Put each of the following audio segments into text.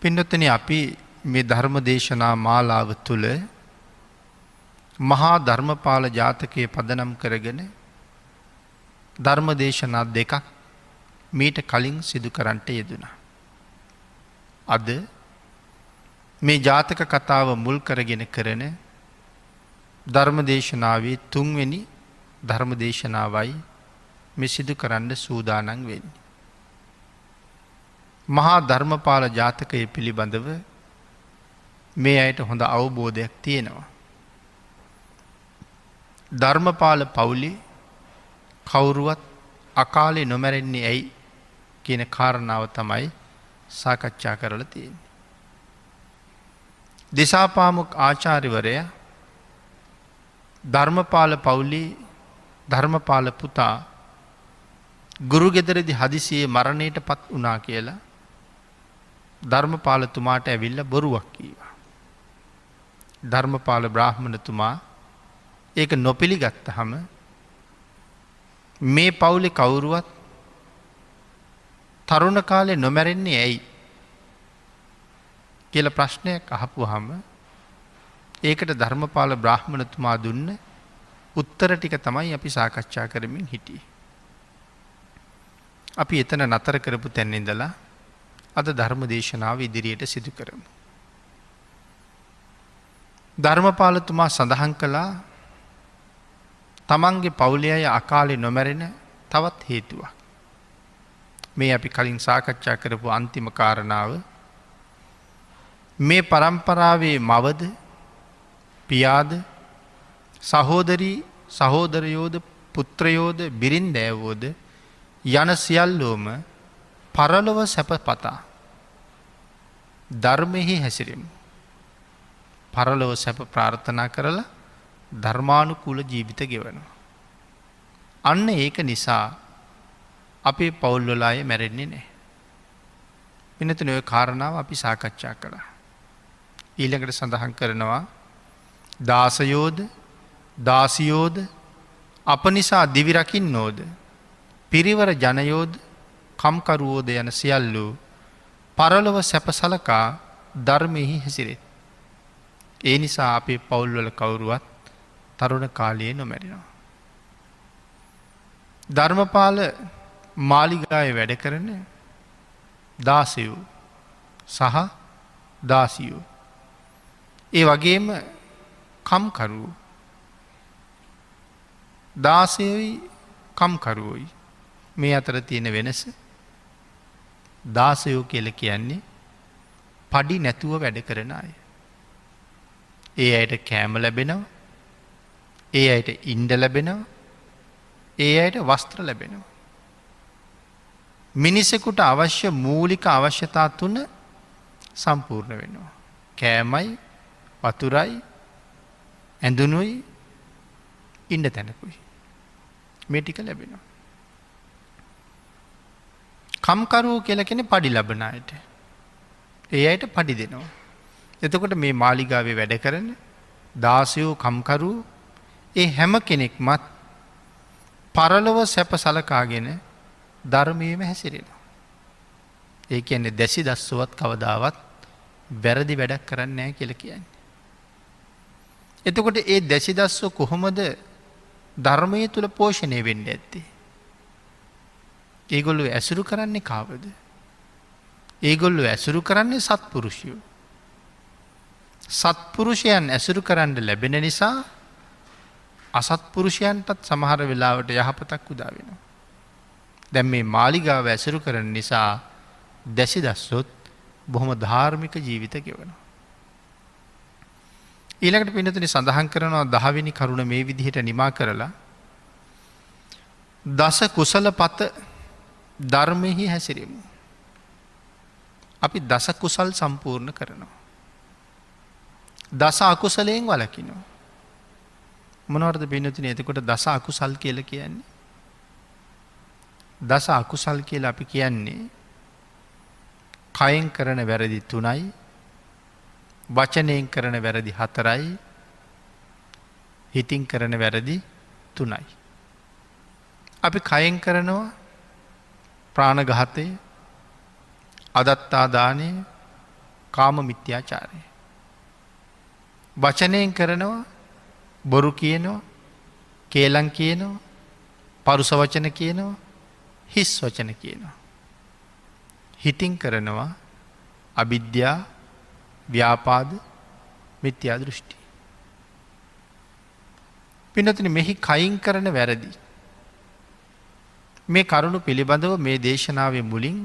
පින්නතන අපි මේ ධර්ම දේශනා මාලාව තුළ මහා ධර්මපාල ජාතකයේ පදනම් කරගෙන ධර්ම දේශනා දෙකක් මීට කලින් සිදු කරන්නට යෙදුණා. අද මේ ජාතක කතාව මුල් කරගෙන කරන ධර්ම දේශනාවේ තුන්වෙනි ධර්ම දේශනාවයි මේ සිදු කරන්න සූදානම් වෙන්නේ. මහා ධර්මපාල ජාතකය පිළිබඳව මේ අයට හොඳ අවබෝධයක් තියෙනවා. ධර්මපාල පවුලේ කවුරුවත් අකාලේ නොමැරෙන්නේ ඇයි කියන කාරණාව තමයි සාකච්ඡා කරලා තියෙන්නේ. දිසාපාමුක් ආචාර්යවරයා ධර්මපාල පවුලේ ධර්මපාල පුතා ගුරු ගෙදරදී හදිසියේ මරණයට පත් වුණා කියලා ධර්මපාලතුමාට ඇවිල්ලා බොරුවක් කීවා. ධර්මපාල බ්‍රාහ්මණතුමා ඒක නොපිළිගත්තහම මේ පවුලේ කවුරුවත් තරුණ කාලේ නොමැරෙන්නේ ඇයි කියලා ප්‍රශ්නයක් අහපුවාම ඒකට ධර්මපාල බ්‍රාහ්මණතුමා දුන්න උත්තර ටික තමයි අපි සාකච්ඡා කරමින් හිටියේ. අපි එතන නතර කරපු තැන ඉඳලා අද ධර්ම දේශනාව ඉදිරියට සිදු කරමු. ධර්මපාලතුමා සඳහන් කළා තමන්ගේ පවුලේ අය අකාලේ නොමැරෙන තවත් හේතුවක්. මේ අපි කලින් සාකච්ඡා කරපු අන්තිම කාරණාව මේ පරම්පරාවේ මවද පියාද සහෝදරී සහෝදරයෝද පුත්‍රයෝද බිරින්දෑවෝද යන සියල්ලෝම පරලොව සැප පතා ධර්මයෙහි හැසිරෙමු. පරලොව සැප ප්‍රාර්ථනා කරලා ධර්මානුකූල ජීවිත ගෙවනවා. අන්න ඒක නිසා අපේ පවුල්වල අය මැරෙන්නේ නැහැ. වෙනතුන ඔය කාරණාව අපි සාකච්ඡා කළා. ඊළඟට සඳහන් කරනවා දාසයෝද දාසියෝද අප නිසා දිවි රකින්නෝද පිරිවර ජනයෝද කම්කරුවෝද යන සියල්ලු පරලොව සැප සලකා ධර්මයෙහි හැසිරෙත්. ඒ නිසා අපේ පවුල්වල කවුරුවත් තරුණ කාලයේ නොමැරෙනවා. ධර්මපාල මාලිගාවේ වැඩ කරන දාසයෝ සහ දාසියෝ ඒ වගේම කම්කරුවෝ දාසයෝයි කම්කරුවෝයි මේ අතර තියෙන වෙනස දාසයෝ කියලා කියන්නේ පඩි නැතුව වැඩ කරන අය. ඒ අයට කෑම ලැබෙනවා. ඒ අයට ඉන්ඩ ලැබෙනවා. ඒ අයට වස්ත්‍ර ලැබෙනවා. මිනිසෙකුට අවශ්‍ය මූලික අවශ්‍යතා තුන සම්පූර්ණ වෙනවා. කෑමයි වතුරයි ඇඳුනුයි ඉන්ඩ තැනකුයි. මේ ටික ලැබෙනවා. කම්කරුවෝ කියලා කෙනෙක් පඩි ලබන අයට. ඒ අයට පඩි දෙනවා. එතකොට මේ මාලිගාවේ වැඩ කරන දාසයෝ කම්කරුවෝ ඒ හැම කෙනෙක්මත් පරලොව සැප සලකාගෙන ධර්මයේම හැසිරෙනවා. ඒ කියන්නේ දැසි දස්සුවත් කවදාවත් වැරදි වැඩක් කරන්නේ නැහැ කියලා කියන්නේ. එතකොට ඒ දැසි දස්සෝ කොහොමද ධර්මයේ තුල පෝෂණය වෙන්නේ ඇත්තේ? ඒගොල්ලෝ ඇසුරු කරන්නේ කාවද? ඒගොල්ලෝ ඇසුරු කරන්නේ සත්පුරුෂයෝ. සත්පුරුෂයන් ඇසුරු කරන්න ලැබෙන නිසා අසත්පුරුෂයන්ටත් සමහර වෙලාවට යහපතක් උදා වෙනවා. දැන් මේ මාලිගාව ඇසුරු කරන නිසා දැසි දස්සොත් බොහොම ධාර්මික ජීවිත ගෙවනවා. ඊළඟට පින්නතුනි සඳහන් කරනවා 10 වෙනි කරුණ මේ විදිහට නිමා කරලා දස කුසල පත ධර්මෙහි හැසිරෙමු. අපි දස කුසල් සම්පූර්ණ කරනවා. දස අකුසලයෙන් වළකිනවා. මොනවටද පින්නතුනි එතකොට දස අකුසල් කියලා කියන්නේ? දස අකුසල් කියලා අපි කියන්නේ කයෙන් කරන වැරදි 3යි, වචනයෙන් කරන වැරදි 4යි, හිතින් කරන වැරදි 3යි. අපි කයෙන් කරනවා ප්‍රාණඝාතය, අදත්තා දානය, කාම මිත්‍යාචාරය. වචනයෙන් කරනවා, බොරු කියනවා, කේලම් කියනවා, පරුස වචන කියනවා, හිස් වචන කියනවා. හිතින් කරනවා අවිද්‍යා, ව්‍යාපාද, මිත්‍යා දෘෂ්ටි. පින්නතුනි, මෙහි කයින් කරන වැරදි. මේ කරුණු පිළිබඳව මේ දේශනාවේ මුලින්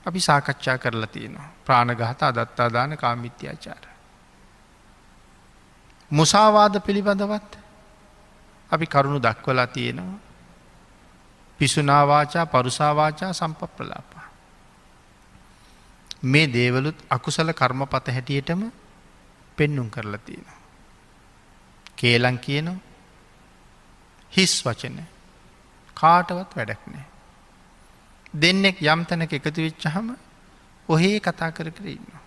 අපි සාකච්ඡා කරලා තියෙනවා. ප්‍රාණඝාත, අදත්තාදාන, කාමමිත්‍යාචාර. මුසාවාද පිළිබඳවත් අපි කරුණු දක්වලා තියෙනවා. පිසුනා වාචා, පරුසා වාචා, සම්පප්‍රලාපා. මේ දේවලුත් අකුසල කර්මපත හැටියටම පෙන්නුම් කරලා තියෙනවා. කේලම් කියනවා, හිස් වචන කාටවත් වැඩක් නෑ. දෙන්නෙක් යම් තැනක එකතු වෙච්චහම ඔහේ කතා කර කර ඉන්නවා.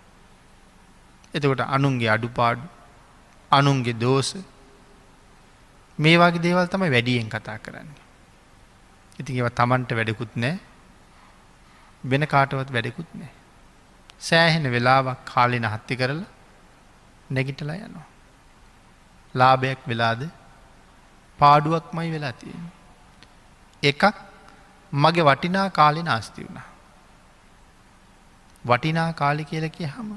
එතකොට අනුන්ගේ අඩුපාඩු, අනුන්ගේ දෝෂ, මේ වගේ දේවල් තමයි වැඩියෙන් කතා කරන්නේ. ඉතින් ඒවා Tamanට වැඩකුත් නෑ, වෙන කාටවත් වැඩකුත් නෑ. සෑහෙන වෙලාවක් කාලේ නහත්ති කරලා නැගිටලා යනවා. ලාභයක් වෙලාද පාඩුවක්මයි වෙලා තියෙන්නේ. එකක් මගේ වටිනා කාලේ නාස්ති වුණා. වටිනා කාලේ කියලා කියහම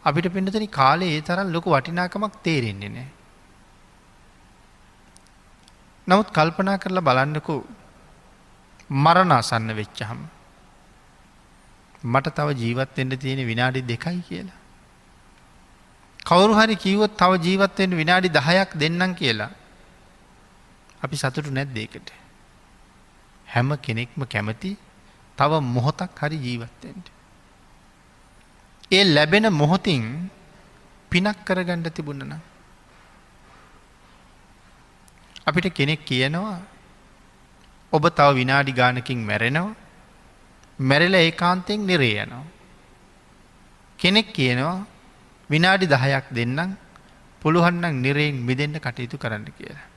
අපිට පින්නතනි කාලේ ඒ තරම් ලොකු වටිනාකමක් තේරෙන්නේ නැහැ. නමුත් කල්පනා කරලා බලන්නකෝ, මරණ ආසන්න වෙච්චහම මට තව ජීවත් වෙන්න තියෙන විනාඩි 2යි කියලා. කවුරු හරි කිව්වොත් තව ජීවත් වෙන්න විනාඩි 10ක් දෙන්නම් කියලා, අපි සතුටු නැද්ද ඒකට? හැම කෙනෙක්ම කැමති තව මොහොතක් හරි ජීවත් වෙන්න. ඒ ලැබෙන මොහොතින් පිනක් කරගන්න තිබුණා නම්, අපිට කෙනෙක් කියනවා ඔබ තව විනාඩි ගානකින් මැරෙනවා, මැරිලා ඒකාන්තයෙන් නිරේ යනවා. කෙනෙක් කියනවා විනාඩි 10ක් දෙන්නම්, පුළුවන් නම් නිරයෙන් මිදෙන්න කටයුතු කරන්න කියලා.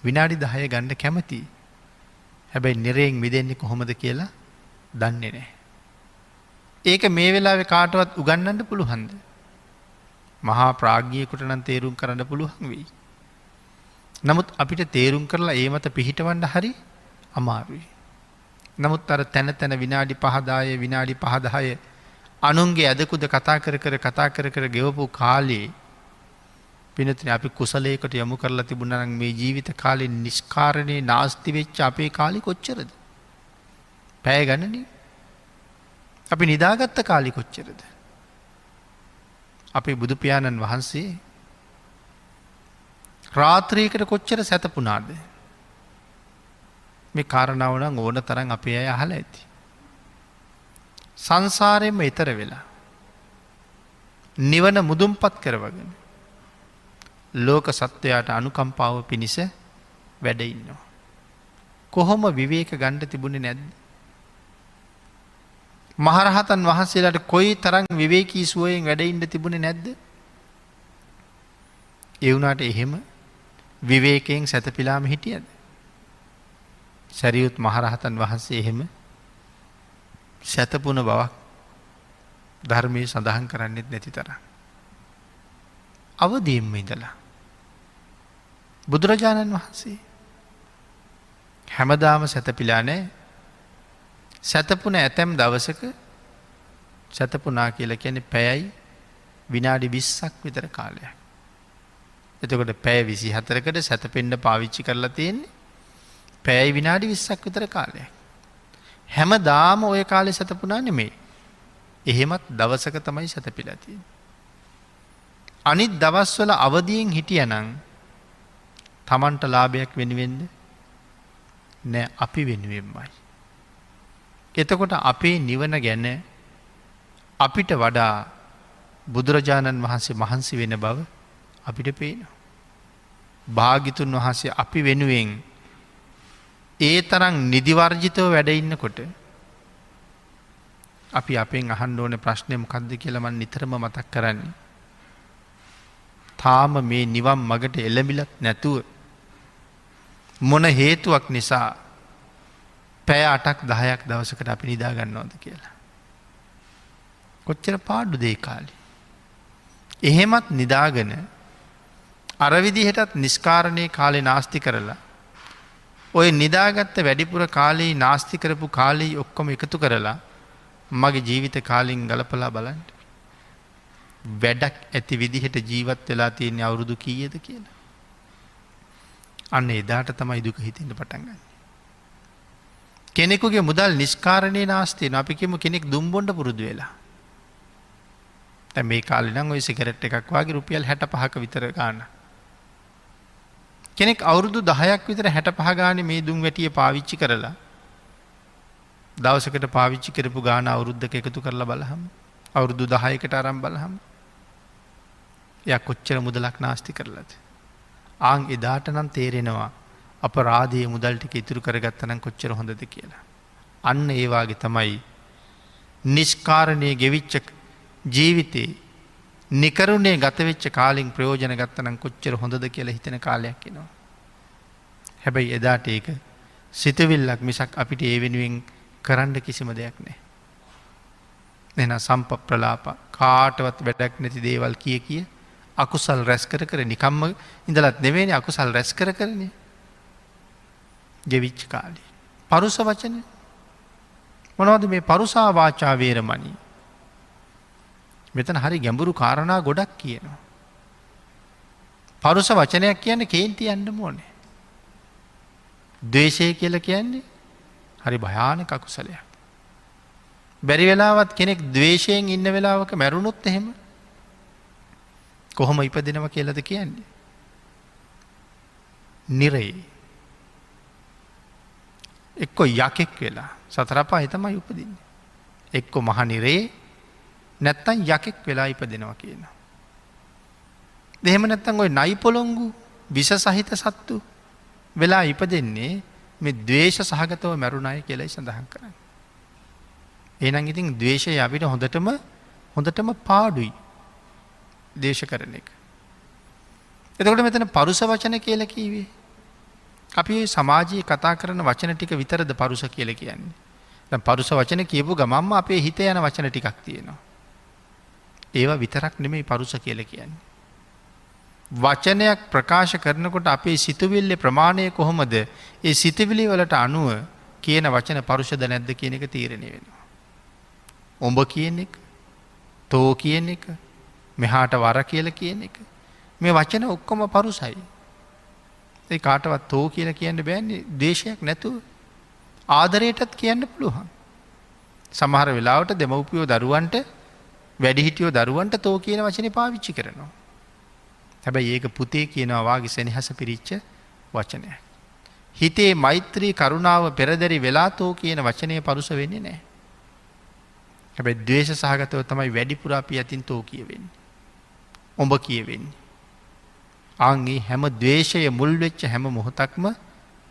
විනාඩි 10 ගන්න කැමතියි. හැබැයි නිරයෙන් මිදෙන්නේ කොහොමද කියලා දන්නේ නැහැ. ඒක මේ වෙලාවේ කාටවත් උගන්වන්න පුළුවන්ද? මහා ප්‍රඥයෙකුට නම් තේරුම් කරන්න පුළුවන් වෙයි. නමුත් අපිට තේරුම් කරලා ඒ මත පිහිටවන්න හරි අමාරුයි. නමුත් අර තැන තැන විනාඩි 5-10 විනාඩි 5-10 අනුන්ගේ අදකුද කතා කර කර ගෙවපු කාලේ පිනතුනේ අපි කුසලයකට යොමු කරලා තිබුණා නම් මේ ජීවිත කාලේ නිෂ්කාරණේ නාස්ති වෙච්ච අපේ කාලේ කොච්චරද? පැය ගණනේ. අපි නිදාගත්ත කාලේ කොච්චරද? අපේ බුදු පියාණන් වහන්සේ රාත්‍රියකට කොච්චර සැතපුණාද? මේ කාරණාව නම් ඕන තරම් අපේ අය අහලා ඇති. සංසාරයෙන්ම ඈතර වෙලා නිවන මුදුන්පත් කරවගෙන ලෝක සත්වයාට අනුකම්පාව පිණිස වැඩ ඉන්නවා. කොහොම විවේක ගන්න තිබුණේ නැද්ද? මහරහතන් වහන්සේලාට කොයි තරම් විවේකී සුවයෙන් වැඩ ඉන්න තිබුණේ නැද්ද? ඒ වුණාට එහෙම විවේකයෙන් සැතපීලාම හිටියද? සරියුත් මහරහතන් වහන්සේ එහෙම සැතපුණ බවක් ධර්මයේ සඳහන් කරන්නේත් නැති තරම්. අවදීන්ම ඉඳලා බුදුරජාණන් වහන්සේ හැමදාම සැතපීලා නැහැ. සැතපුණ ඇතැම් දවසක සැතපුණා කියලා කියන්නේ පැයයි විනාඩි 20ක් විතර කාලයක්. එතකොට පැය 24කට සැතපෙන්න පාවිච්චි කරලා තියෙන්නේ පැයයි විනාඩි 20ක් විතර කාලයක්. හැමදාම ওই කාලේ සැතපුණා නෙමෙයි. එහෙමත් දවසක තමයි සැතපීලා තියෙන්නේ. අනිත් දවස්වල අවදියෙන් හිටියනම් Tamanට ලාභයක් වෙනුවෙන්ද? නෑ, අපි වෙනුවෙන්මයි. එතකොට අපේ නිවන ගැන අපිට වඩා බුදුරජාණන් වහන්සේ මහන්සි වෙන බව අපිට පේනවා. භාග්‍යතුන් වහන්සේ අපි වෙනුවෙන් ඒ තරම් නිදිවර්ජිතව වැඩ ඉන්නකොට අපි අපෙන් අහන්න ඕනේ ප්‍රශ්නේ මොකක්ද කියලා මම නිතරම මතක් කරන්නේ. තාම මේ නිවන් මගට එළඹිලත් නැතුව මොන හේතුවක් නිසා පැය 8ක් 10ක් දවසකට අපි නිදා ගන්නවද කියලා. කොච්චර පාඩු දේ කාලේ. එහෙමත් නිදාගෙන අරවිදිහටත් නිස්කාරණය කාලේ නාස්ති කරලා ඔය නිදාගත්ත වැඩිපුර කාලේ නාස්ති කරපු කාලේ ඔක්කොම එකතු කරලා මගේ ජීවිත කාලින් ගලපලා බලන්න. වැඩක් ඇති විදිහට ජීවත් වෙලා තියෙන අවුරුදු කීයද කියලා. අන්න එදාට තමයි දුක හිතෙන්න පටන් ගන්න. කෙනෙකුගේ මුදල් නිස්කාරණය නාස්තියන අපි කියමු කෙනෙක් දුම්බොන්ඩ පුරුදු වෙලා. දැන් මේ කාලේ නම් ওই සිගරට් එකක් වගේ රුපියල් 65ක විතර ගන්න. කෙනෙක් අවුරුදු 10ක් විතර 65 ගානේ මේ දුම් වැටිය පාවිච්චි කරලා දවසකට පාවිච්චි කරපු ගාන අවුරුද්දක එකතු කරලා බලහම අවුරුදු 10කට අරන් බලහම එයා කොච්චර මුදලක් නාස්ති කරලාද? ආන් එදාට නම් තේරෙනවා අපරාධයේ මුදල් ටික ඉතුරු කරගත්තා නම් කොච්චර හොඳද කියලා. අන්න ඒ වාගේ තමයි නිස්කාරණයේ ගෙවිච්ච ජීවිතේ නිකරුණේ ගත වෙච්ච කාලෙන් ප්‍රයෝජන ගත්තා නම් කොච්චර හොඳද කියලා හිතෙන කාලයක් එනවා. හැබැයි එදාට ඒක සිතවිල්ලක් මිසක් අපිට ඒ වෙනුවෙන් කරන්න කිසිම දෙයක් නැහැ. එහෙනම් සම්පප්‍රලාප කාටවත් වැඩක් නැති දේවල් කිය අකුසල් රැස් කර කර නිකම්ම ඉඳලත් නෙවෙයිනේ අකුසල් රැස් කර කරන්නේ. ගෙවිච්ච කාලේ. පරුස වචන මොනවද මේ පරුසා වාචා වේරමණී? මෙතන හරි ගැඹුරු කාරණා ගොඩක් කියනවා. පරුස වචනයක් කියන්නේ කේන්ති යන්න ඕනේ. ද්වේෂය කියලා කියන්නේ හරි භයානක අකුසලයක්. බැරි වෙලාවත් කෙනෙක් ද්වේෂයෙන් ඉන්න වෙලාවක මැරුණොත් එහෙම කොහොම ඉපදිනව කියලාද කියන්නේ? නිරේ. එක්ක යකෙක් වෙලා සතර පායේ තමයි උපදින්නේ. එක්ක මහ නිරේ නැත්තම් යකෙක් වෙලා ඉපදෙනවා කියනවා. එහෙම නැත්තම් ওই නයි පොළොංගු විස සහිත සත්තු වෙලා ඉපදෙන්නේ මේ ද්වේෂ සහගතව මැරුණාය කියලායි සඳහන් කරන්නේ. එහෙනම් ඉතින් ද්වේෂය අපිට හොඳටම පාඩුයි. දේශ කරන එක. එතකොට මෙතන පරුස වචන කියලා කිව්වේ අපි සමාජයේ කතා කරන වචන ටික විතරද පරුස කියලා කියන්නේ. දැන් පරුස වචන කියපු ගමන්ම අපේ හිතේ යන වචන ටිකක් තියෙනවා. ඒවා විතරක් නෙමෙයි පරුස කියලා කියන්නේ. වචනයක් ප්‍රකාශ කරනකොට අපේ සිතුවිල්ලේ ප්‍රමාණය කොහොමද? ඒ සිතුවිලි වලට අනුව කියන වචන පරුෂද නැද්ද කියන එක තීරණය වෙනවා. ඔඹ කියන එක, තෝ කියන එක, මෙහාට වර කියලා කියන එක. මේ වචන ඔක්කොම පරුසයි. ඒ කාටවත් තෝ කියලා කියන්න බෑනේ ද්වේෂයක් නැතුව. ආදරයටත් කියන්න පුළුවන්. සමහර වෙලාවට දෙමව්පියෝ දරුවන්ට වැඩිහිටියෝ දරුවන්ට තෝ කියන වචනේ පාවිච්චි කරනවා. හැබැයි ඒක පුතේ කියනවා වාගේ සෙනෙහස පිරිච්ච වචනයක්. හිතේ මෛත්‍රී කරුණාව පෙරදරි වෙලා තෝ කියන වචනේ පරුස වෙන්නේ නැහැ. හැබැයි ද්වේෂ සහගතව තමයි වැඩිපුර අපි අතින් තෝ කියවෙන්නේ. ඔඹ කියවෙන්නේ. ආන්ගේ හැම ද්වේෂය මුල් වෙච්ච හැම මොහොතක්ම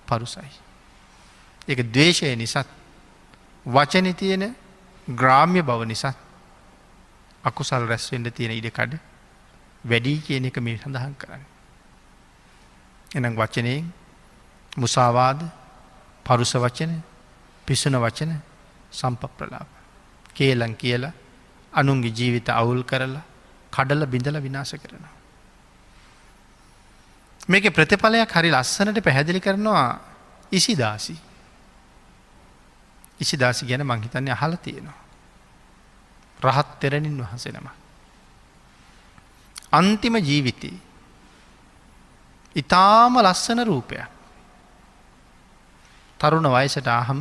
පරුසයි. ඒක ද්වේෂය නිසා වචනේ තියෙන ග්‍රාම්‍ය බව නිසා අකුසල් රැස් වෙන්න තියෙන ඉඩකඩ වැඩි කියන එක මේ සඳහන් කරන්නේ. එහෙනම් වචනයෙන් මුසාවාද, පරුස වචන, පිසුන වචන, සම්පප්‍රලාප කේලම් කියලා අනුන්ගේ ජීවිත අවුල් කරලා කඩලා බිඳලා විනාශ කරනවා. මේකේ ප්‍රතිඵලයක් හරි ලස්සනට පැහැදිලි කරනවා ඉසිදාසි. ඉසිදාසි ගැන මං හිතන්නේ අහලා තියෙනවා. රහත් තෙරණින් වහන්සේ නම. අන්තිම ජීවිතේ ඊටාම ලස්සන රූපයක්. තරුණ වයසට ආහම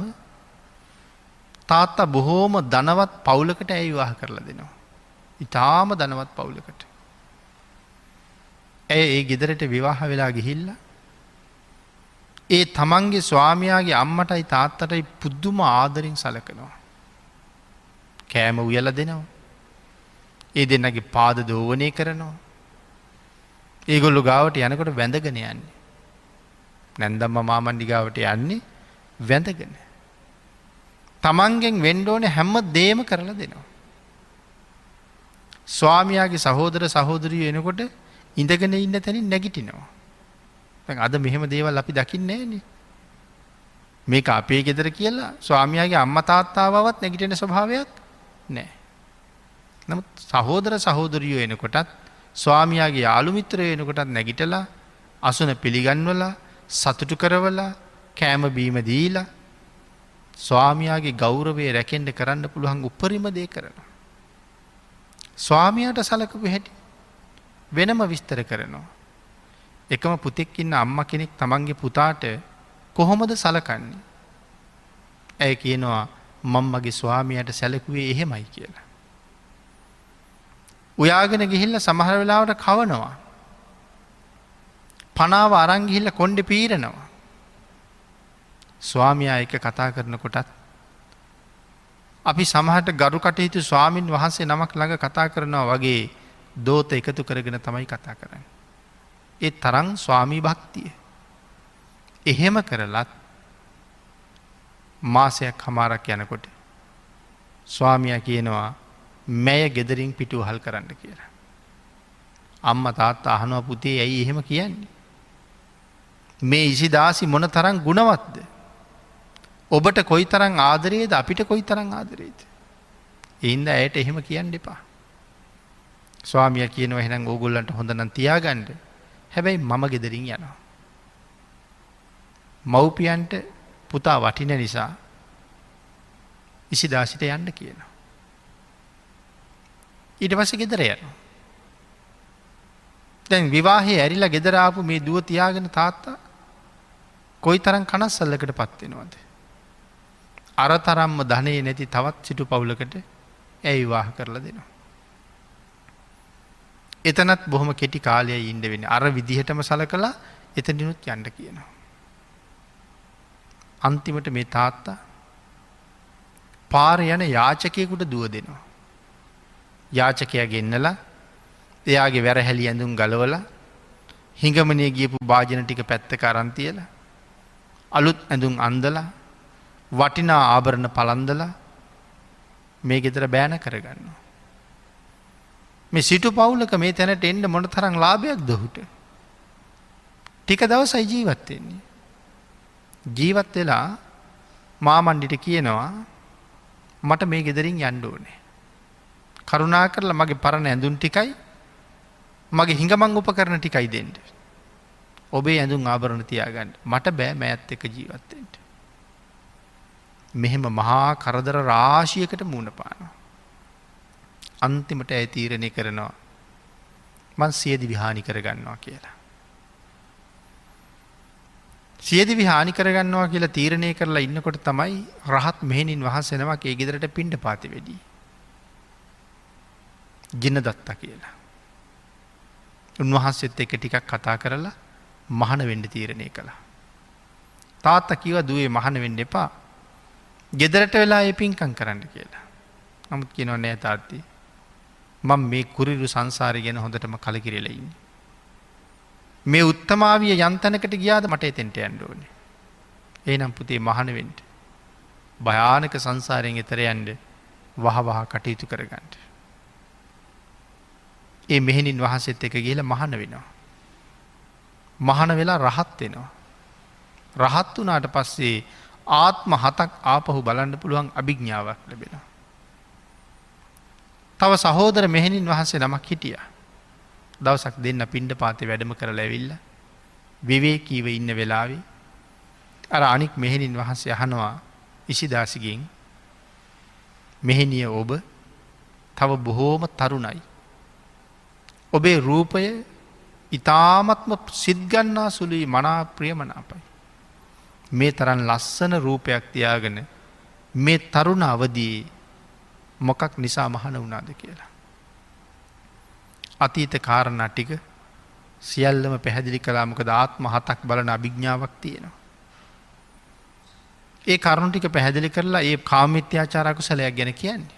තාත්තා බොහෝම ධනවත් පවුලකට ඇය විවාහ කරලා දෙනවා. ඊටාම ධනවත් පවුලකට. ඒ ගෙදරට විවාහ වෙලා ගිහිල්ලා ඒ තමන්ගේ ස්වාමියාගේ අම්මටයි තාත්තටයි පුදුම ආදරෙන් සලකනවා. කෑම උයලා දෙනවා. ඒ දෙන්නගේ පාද දෝවණය කරනවා. ඒගොල්ලෝ ගාවට යනකොට වැඳගෙන යන්නේ. නැන්දම්ම මාමණ්ඩි ගාවට යන්නේ වැඳගෙන. තමන්ගෙන් වෙන්න ඕනේ හැම දෙයක්ම කරලා දෙනවා. ස්වාමියාගේ සහෝදර සහෝදරියෝ එනකොට ඉඳගෙන ඉන්න තැනින් නැගිටිනවා. දැන් අද මෙහෙම දේවල් අපි දකින්නේ නැහැනේ. මේක අපේ ගෙදර කියලා ස්වාමියාගේ අම්මා තාත්තාවවත් නැගිටින ස්වභාවයක් නැහැ. නමුත් සහෝදර සහෝදරියෝ එනකොටත් ස්වාමියාගේ යාළු මිත්‍රයෝ එනකොටත් නැගිටලා අසුන පිළිගන්වලා සතුටු කරවලා කෑම බීම දීලා ස්වාමියාගේ ගෞරවය රැකෙන්න කරන්න පුළුවන් උපරිම දේ කරනවා. ස්වාමියාට සලකපු හැටි වෙනම විස්තර කරනවා. එකම පුතෙක් ඉන්න අම්මා කෙනෙක් තමන්ගේ පුතාට කොහොමද සලකන්නේ? ඇය කියනවා මම මගේ ස්වාමියාට සැලකුවේ එහෙමයි කියලා. උයාගෙන ගිහිල්ලා සමහර වෙලාවට කවනවා. පනාව අරන් ගිහිල්ලා කොණ්ඩේ පීරනවා. ස්වාමියා එක කතා කරනකොටත් අපි සමහරට ගරු කටයුතු ස්වාමින් වහන්සේ නමක් ළඟ කතා කරනවා වගේ දෝත එකතු කරගෙන තමයි කතා කරන්නේ. ඒ තරම් ස්වාමී භක්තිය. එහෙම කරලත් මාසයක් හමාරක් යනකොට ස්වාමියා කියනවා මැය ගෙදරින් පිටුවහල් කරන්න කියලා. අම්මා තාත්තා අහනවා පුතේ ඇයි එහෙම කියන්නේ? මේ ඉසිදාසි මොන තරම් ගුණවත්ද? ඔබට කොයි තරම් ආදරේද අපිට කොයි තරම් ආදරේද? ඒ හින්දා ඇයට එහෙම කියන්න එපා. ස්වාමියා කියනවා එහෙනම් ඕගොල්ලන්ට හොඳ නම් තියාගන්න. හැබැයි මම ගෙදරින් යනවා. මව්පියන්ට පුතා වටින නිසා ඉසිදාසිට යන්න කියනවා. ඊට පස්සේ ගෙදර යනවා. දැන් විවාහයේ ඇරිලා ගෙදර ආපු මේ දුව තියාගෙන තාත්තා කොයි තරම් කනස්සල්ලකට පත් වෙනවද? අර තරම්ම ධනෙ නැති තවත් සිටු පවුලකට ඇය විවාහ කරලා දෙනවා. එතනත් බොහොම කෙටි කාලයයි ඉන්න වෙන්නේ. අර විදිහටම සලකලා එතනිනුත් යන්න කියනවා. අන්තිමට මේ තාත්තා පාර යන යාචකයෙකුට දුව දෙනවා. යාචකයා ගෙන්නලා එයාගේ වැරහැලි ඇඳුම් ගලවලා හිඟමනේ ගියපු භාජන ටික පැත්තක අරන් තියලා අලුත් ඇඳුම් අන්දලා වටිනා ආභරණ පලන්දලා මේ ගෙදර බෑන කරගන්නවා. මේ සිටු පවුලක මේ තැනට එන්න මොන තරම් ලාභයක්ද ඔහුට? ටික දවසයි ජීවත් වෙන්නේ. ජීවත් වෙලා මාමණ්ඩිට කියනවා මට මේ ගෙදරින් යන්න ඕනේ. කරුණා කරලා මගේ පරණ ඇඳුම් ටිකයි මගේ හිඟමන් උපකරණ ටිකයි දෙන්න. ඔබේ ඇඳුම් ආභරණ තියාගන්න. මට බෑ මෑත් එක්ක ජීවත් වෙන්න. මෙහෙම මහා කරදර රාශියකට මුහුණ පානවා. අන්තිමට ඇය තීරණය කරනවා මං සියදිවි හානි කරගන්නවා කියලා. සියදිවි හානි කරගන්නවා කියලා තීරණය කරලා ඉන්නකොට තමයි රහත් මෙහෙණින් වහන්සේ නමක් ඒ ගෙදරට පිණ්ඩපාතෙ වෙඩි. ජිනදත්ත කියලා. උන්වහන්සේත් එක්ක ටිකක් කතා කරලා මහාන වෙන්න තීරණය කළා. තාත්තා කිව්වා දුවේ මහාන වෙන්න එපා. ගෙදරට වෙලා ඒ පින්කම් කරන්න කියලා. නමුත් කියනවා නෑ තාත්තී. මම මේ කුරිරු සංසාරය ගැන හොඳටම කලකිරෙලා ඉන්නේ. මේ උත්තමාවිය යන්තනකට ගියාද මට එතෙන්ට යන්න ඕනේ. එහෙනම් පුතේ මහාන වෙන්න. භයානක සංසාරයෙන් එතර යන්න වහ කටයුතු කරගන්න. ඒ මෙහෙණින් වහන්සේත් එක්ක ගිහලා මහාන වෙනවා. මහාන වෙලා රහත් වෙනවා. රහත් වුණාට පස්සේ ආත්ම 7ක් ආපහු බලන්න පුළුවන් අභිඥාවක් ලැබෙනවා. තව සහෝදර මෙහෙණින් වහන්සේ නමක් හිටියා. දවසක් දෙන්න පිණ්ඩපාතේ වැඩම කරලා ඇවිල්ලා විවේකීව ඉන්න වෙලාවේ අර අනික් මෙහෙණින් වහන්සේ අහනවා ඉසිදාසිගෙන් මෙහෙණිය ඔබ තව බොහෝම තරුණයි. ඔබේ රූපය ඊ타ත්ම සිත්ගන්නා සුළුයි මනා ප්‍රියමනාපයි. මේ තරම් ලස්සන රූපයක් තියාගෙන මේ තරුණ අවදී මොකක් නිසා මහාන වුණාද කියලා. අතීත කාරණා ටික සියල්ලම පැහැදිලි කළා. මොකද ආත්ම 7ක් බලන අභිඥාවක් තියෙනවා. ඒ කරුණු ටික පැහැදිලි කරලා ඒ කාමමිත්‍යාචාර අකුසලයක් ගැන කියන්නේ.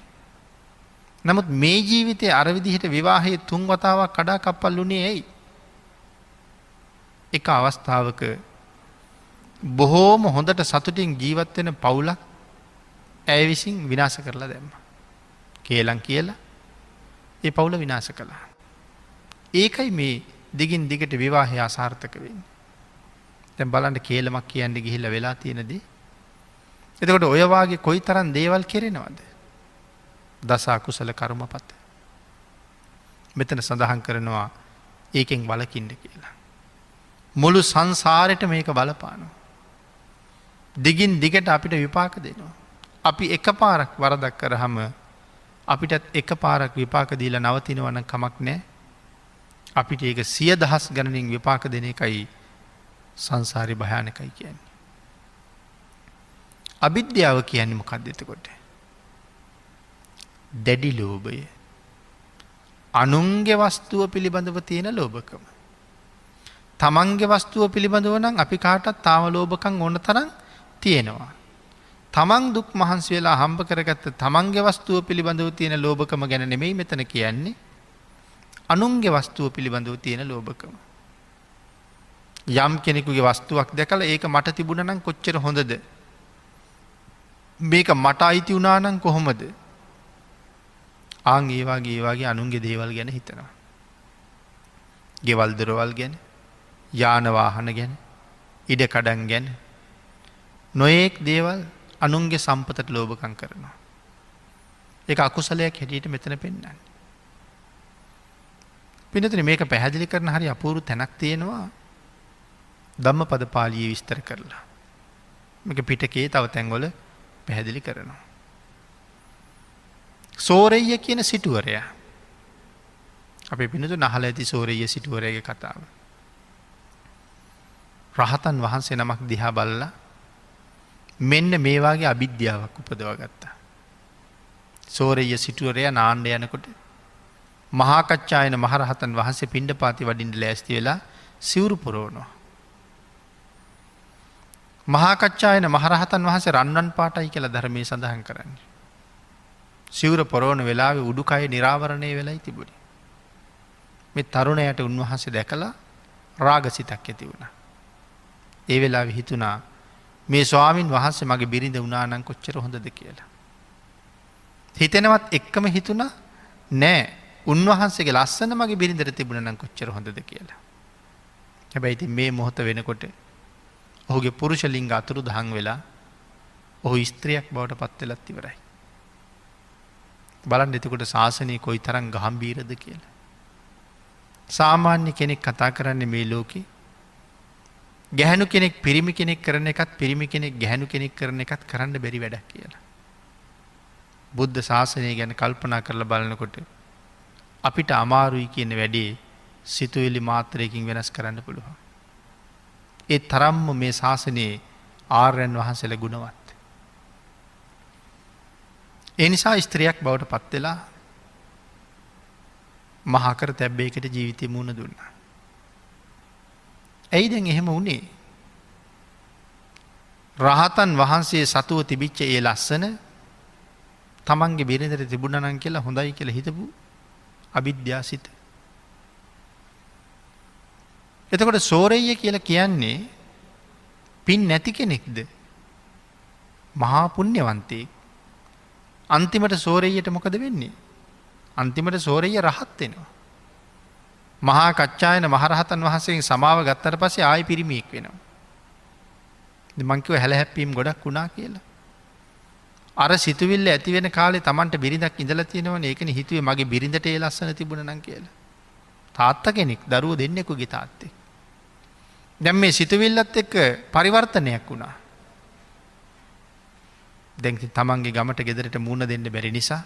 නමුත් මේ ජීවිතයේ අර විදිහට විවාහයේ 3 වතාවක් කඩා කප්පල්ුනේ ඇයි? එක අවස්ථාවක බොහෝම හොඳට සතුටින් ජීවත් වෙන පවුලක් ඇය විසින් විනාශ කරලා දැම්මා. කේලම් කියලා ඒ පවුල විනාශ කළා. ඒකයි මේ දිගින් දිගට විවාහය අසාර්ථක වෙන්නේ. දැන් බලන්න කේලමක් කියන්නේ ගිහිල්ලා වෙලා තියෙන දේ. එතකොට ඔය වාගේ කොයිතරම් දේවල් කෙරෙනවද? දස අකුසල කර්මපත. මෙතන සඳහන් කරනවා ඒකෙන් වලකින්න කියලා. මුළු සංසාරයට මේක බලපානවා. දිගින් දිගට අපිට විපාක දෙනවා. අපි එක පාරක් වරදක් කරහම අපිටත් එක පාරක් විපාක දීලා නවතිනවන කමක් නෑ. අපිට ඒක 100,000 ගණනින් විපාක දෙන එකයි සංසාරي භයානකයි කියන්නේ. අවිද්‍යාව කියන්නේ මොකක්ද එතකොට? දැඩි ලෝභය. අනුන්ගේ වස්තුව පිළිබඳව තියෙන ලෝභකම. තමන්ගේ වස්තුව පිළිබඳව නම් අපි කාටත් තාම ලෝභකම් ඕන තරම් තියෙනවා. තමන් දුක් මහන්සි වෙලා හම්බ කරගත්ත තමන්ගේ වස්තුව පිළිබඳව තියෙන ලෝභකම ගැන නෙමෙයි මෙතන කියන්නේ. අනුන්ගේ වස්තුව පිළිබඳව තියෙන ලෝභකම. යම් කෙනෙකුගේ වස්තුවක් දැකලා ඒක මට තිබුණා නම් කොච්චර හොඳද? මේක මට අයිති වුණා නම් කොහොමද? ආන් ඒ වගේ අනුන්ගේ දේවල් ගැන හිතනවා. ගෙවල් දොරවල් ගැන, යාන වාහන ගැන, ඉඩ කඩන් ගැන නොයෙක් දේවල් අනුන්ගේ සම්පතට ලෝභකම් කරනවා. ඒක අකුසලයක් හැටියට මෙතන පෙන්නන්නේ. පින්නතුනි මේක පැහැදිලි කරන හරි අපූර්ව තැනක් තියෙනවා ධම්මපද පාළියේ විස්තර කරලා. මේක පිටකේ තව තැන්වල පැහැදිලි කරනවා. සෝරෙය්‍ය කියන සිටුවරයා. අපේ පින්නතුන් අහලා ඇති සෝරෙය්‍ය සිටුවරයාගේ කතාව. රහතන් වහන්සේ නමක් දිහා බලලා මෙන්න මේ වාගේ අවිද්‍යාවක් උපදවා ගත්තා. සෝරෙය්‍ය සිටුවරයා නාන්න යනකොට මහා කච්චායන මහරහතන් වහන්සේ පිණ්ඩපාතේ වඩින්න ලෑස්ති වෙලා සිවුරු පොරවනවා. මහා කච්චායන මහරහතන් වහන්සේ රන්වන් පාටයි කියලා ධර්මයේ සඳහන් කරන්නේ. සිවුර පොරවන වෙලාවේ උඩුකය නිරාවරණය වෙලයි තිබුණේ. මේ තරුණයට උන්වහන්සේ දැකලා රාගසිතක් ඇති වුණා. ඒ වෙලාවේ හිතුණා මේ ස්වාමින් වහන්සේ මගේ බිරිඳ වුණා නම් කොච්චර හොඳද කියලා. හිතෙනවත් එක්කම හිතුණා නෑ උන්වහන්සේගේ ලස්සන මගේ බිරිඳට තිබුණා නම් කොච්චර හොඳද කියලා. හැබැයි ඉතින් මේ මොහොත වෙනකොට ඔහුගේ පුරුෂ ලිංග අතුරුදහන් වෙලා ඔහු ස්ත්‍රියක් බවට පත් වෙලත් ඉවරයි. බලන්න එතකොට ශාසනය කොයි තරම් ගාම්භීරද කියලා. සාමාන්‍ය කෙනෙක් කතා කරන්නේ මේ ලෝකේ ගැහැණු කෙනෙක් පිරිමි කෙනෙක් කරන එකත් පිරිමි කෙනෙක් ගැහැණු කෙනෙක් කරන එකත් කරන්න බැරි වැඩක් කියලා. බුද්ධ ශාසනය ගැන කල්පනා කරලා බලනකොට අපිට අමාරුයි කියන වැඩේ සිතුවිලි මාත්‍රයකින් වෙනස් කරන්න පුළුවන්. ඒ තරම්ම මේ ශාසනයේ ආර්යයන් වහන්සේලා ගුණවත්. ඒ නිසා ස්ත්‍රියක් බවට පත් වෙලා මහා කර තැබ්බේකට ජීවිතේ මුණ දුන්නා. ඇයි දැන් එහෙම වුණේ? රහතන් වහන්සේ සතුව තිබිච්ච ඒ ලස්සන තමන්ගේ බිරිඳට තිබුණා නම් කියලා හොඳයි කියලා හිතපු අවිද්‍යාසිත. එතකොට සෝරෙය්‍ය කියලා කියන්නේ පින් නැති කෙනෙක්ද? මහා පුණ්‍යවන්තයෙක්. අන්තිමට සෝරෙය්‍යට මොකද වෙන්නේ? අන්තිමට සෝරෙය්‍ය රහත් වෙනවා. මහා කච්චායන මහරහතන් වහන්සේගෙන් සමාව ගත්තට පස්සේ ආයි පිරිමියෙක් වෙනවා. ඉතින් මං කිව්වා හැලහැප්පීම් ගොඩක් වුණා කියලා. අර සිතුවිල්ල ඇති වෙන කාලේ Tamanට බිරිඳක් ඉඳලා තියෙනවනේ. ඒකනේ හිතුවේ මගේ බිරිඳට ඒ ලස්සන තිබුණා නම් කියලා. තාත්තා කෙනෙක් දරුවෝ දෙන්නෙකුගේ තාත්තෙක්. දැන් මේ සිතුවිල්ලත් එක්ක පරිවර්තනයක් වුණා. දැන් තමන්ගේ ගමට ගෙදරට මූණ දෙන්න බැරි නිසා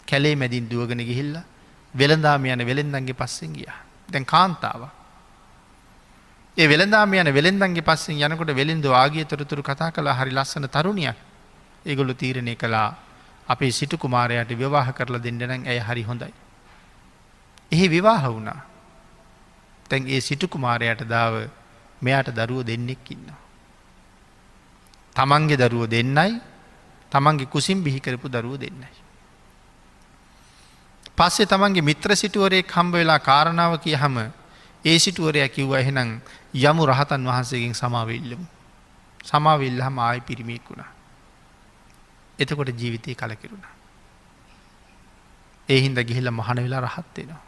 කැලේ මැදින් දුවගෙන ගිහිල්ලා වෙළඳාම යන වෙළෙන්දන්ගේ පස්සෙන් ගියා. දැන් කාන්තාවක්. ඒ වෙළඳාම යන වෙළෙන්දන්ගේ පස්සෙන් යනකොට වෙළෙන්දෝ ආගිය තොරතුරු කතා කළා හරි ලස්සන තරුණියක්. ඒගොල්ලෝ තීරණය කළා අපේ සිටු කුමාරයාට විවාහ කරලා දෙන්න නම් ඇය හරි හොඳයි. එහි විවාහ වුණා. දැන් ඒ සිටු කුමාරයාට දාව මෙයාට දරුවෝ දෙන්නෙක් ඉන්නවා. තමන්ගේ දරුවෝ දෙන්නයි තමන්ගේ කුසින් බිහි කරපු දරුවෝ දෙන්නයි. පස්සේ තමන්ගේ මිත්‍ර සිටුවරයෙක් හම්බ වෙලා කාරණාව කියහම ඒ සිටුවරයා කිව්වා එහෙනම් යමු රහතන් වහන්සේගෙන් සමාව ඉල්ලමු. සමාව ඉල්ලහම ආයි පිරිමියෙක් වුණා. එතකොට ජීවිතේ කලකිරුණා. ඒ හින්දා ගිහිල්ලා මහාන වෙලා රහත් වෙනවා.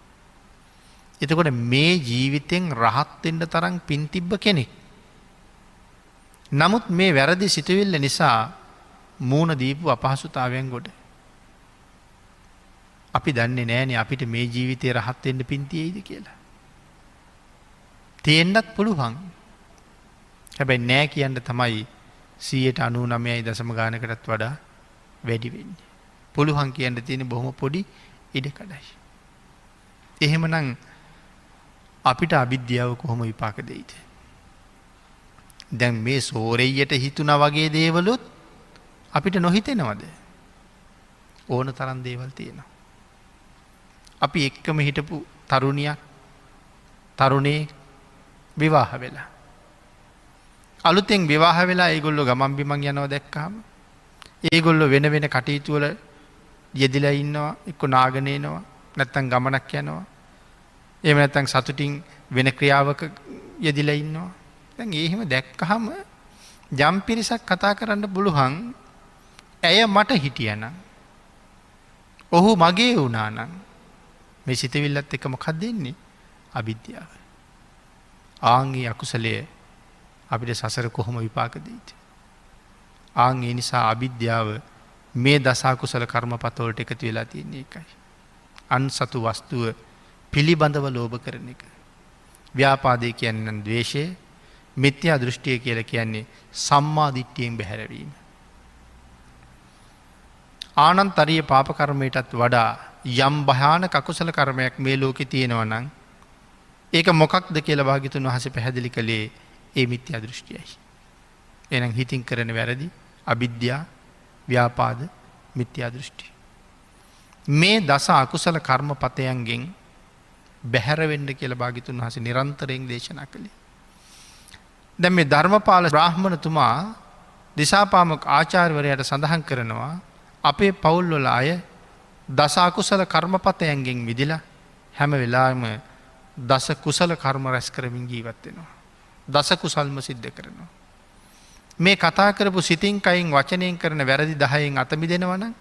එතකොට මේ ජීවිතෙන් රහත් වෙන්න තරම් පින් තිබ්බ කෙනෙක්. නමුත් මේ වැරදි සිතුවිල්ල නිසා මූණ දීපු අපහසුතාවයන් ගොඩ. අපි දන්නේ නෑනේ අපිට මේ ජීවිතය රහත්වෙන්න පින්තියයිද කියලා. තියෙන්න්නත් පුළුවන්. හැබැයි නෑ කියන්න තමයි 99.9 ගානකටත් වඩා වැඩිවෙන්නේ. පුළුවන් කියන්න තියෙන බොහොම පොඩි ඉඩකඩයි. එහෙමනම් අපිට අවිද්‍යාව කොහොම විපාක දෙයිද? දැන් මේ සෝරෙය්යට හිතුනා වගේ දේවලුත් අපිට නොහිතෙනවද? ඕන තරම් දේවල් තියෙනවා. අපි එක්කම හිටපු තරුණියක් තරුණේ විවාහ වෙලා. අලුතෙන් විවාහ වෙලා ඒගොල්ලෝ ගමන් බිමන් යනවා දැක්කහම ඒගොල්ලෝ වෙන වෙන කටයුතු වල යෙදිලා ඉන්නවා. එක්ක නාගෙන එනවා, නැත්තම් ගමනක් යනවා. එහෙම නැත්තම් සතුටින් වෙන ක්‍රියාවක යෙදිලා ඉන්නවා. දැන් එහෙම දැක්කහම යම් පිරිසක් කතා කරන්න පුළුවන් ඇය මට හිටියනම්, ඔහු මගේ වුණා නම් මේ සිතවිල්ලත් එක්ක මොකක්ද දෙන්නේ? අවිද්‍යාව. ආන්ගේ අකුසලය අපිට සසර කොහොම විපාක දෙයිද? ආන් ඒ නිසා අවිද්‍යාව මේ දස අකුසල කර්මපතවලට එකතු වෙලා තියෙන එකයි. අන් සතු වස්තුව පිළිබඳව ලෝභ කරන එක. ව්‍යාපාදේ කියන්නේ ද්වේෂය, මිත්‍යා දෘෂ්ටිය කියලා කියන්නේ සම්මා දිට්ඨියෙන් බැහැරවීම. ආනන්තරීය පාප කර්මයටත් වඩා යම් භයානක අකුසල කර්මයක් මේ ලෝකේ තියෙනවා නම් ඒක මොකක්ද කියලා භාග්‍යතුන් වහන්සේ පැහැදිලි කළේ ඒ මිත්‍යා දෘෂ්ටියයි. එහෙනම් හිතින් කරන වැරදි අවිද්‍යාව, ව්‍යාපාද, මිත්‍යා දෘෂ්ටි. මේ දස අකුසල කර්මපතයන්ගෙන් බැහැර වෙන්න කියලා භාග්‍යතුන් වහන්සේ නිරන්තරයෙන් දේශනා කළේ. දැන් මේ ධර්මපාල බ්‍රාහ්මණතුමා දිසාපාමොක් ආචාර්යවරයාට සඳහන් කරනවා අපේ පවුල් වල අය දස අකුසල කර්මපතයන්ගෙන් මිදලා හැම වෙලාවෙම දස කුසල කර්ම රැස් කරමින් ජීවත් වෙනවා. දස කුසල්ම සිද්ධ කරනවා. මේ කතා කරපු සිතින් කයින් වචනයෙන් කරන වැරදි 10න් අත මිදෙනවා නම්